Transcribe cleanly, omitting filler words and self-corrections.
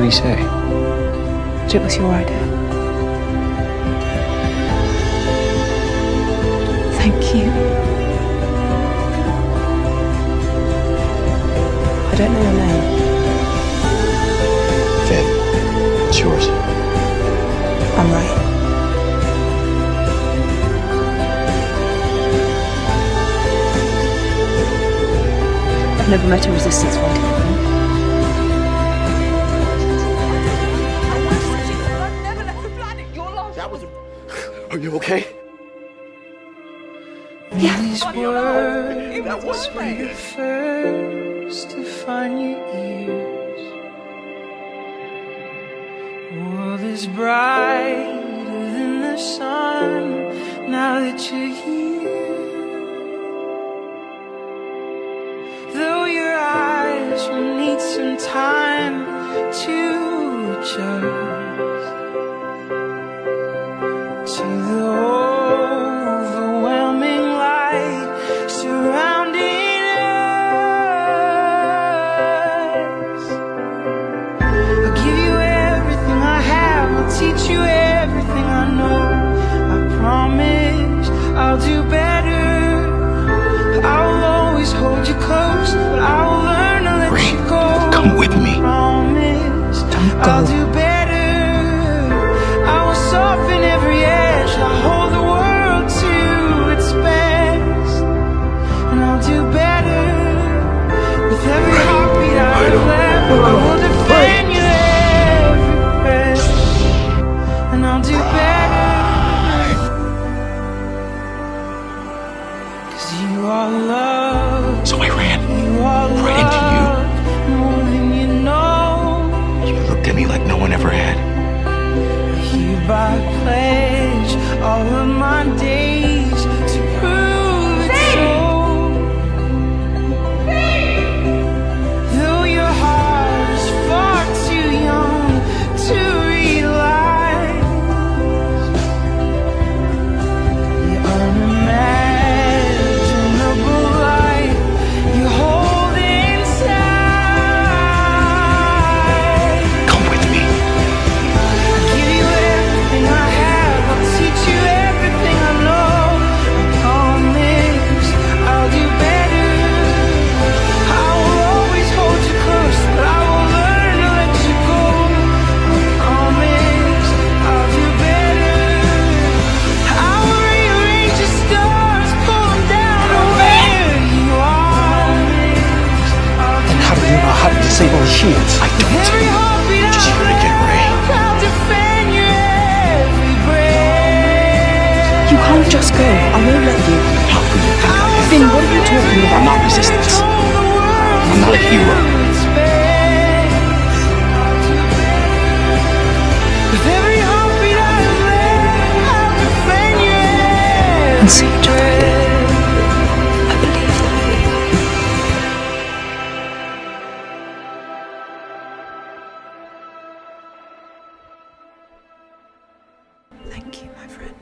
did he say? That it was your idea. Thank you. I don't know your name. Viv, it's yours. I'm right. I've never met a resistance fighter before. Are you okay? Yeah. These words were the first to find your ears. World is brighter than the sun now that you're here. Though your eyes will need some time to adjust to the overwhelming light surrounding us. I'll give you everything I have, I'll teach you everything I know. I promise I'll do better. I'll always hold you close, but I'll learn to let you go. Come with me. I promise I'll do better. I will soften every edge, I'll hold the world to its best, and I'll do better. With every heartbeat I've left, I will defend you every breath, and I'll do better. 'Cause you are love. So I ran You are right into you. love, more than you know. You looked at me like no one ever had. Hereby pledge all of my days to prove it so. Though your heart is far too young to realize the unimaginable light you hold inside. Come with me. Give you everything I have, I'll teach you everything I know. I promise I'll do better. I will always hold you close, but I will learn to let you go. I promise I'll do better. I will rearrange the stars, pull them down to where you are. And how do you know how to disable the shields? I don't. Every heartbeat Just here to get Ray. I'll defend you every breath. You can't just go. I won't let you. How could you think I am? Finn, what are you talking I'm about? not resistance. I'm not a hero. With every heartbeat I live, I'll defend you And see each other again. I believe that. Thank you, my friend.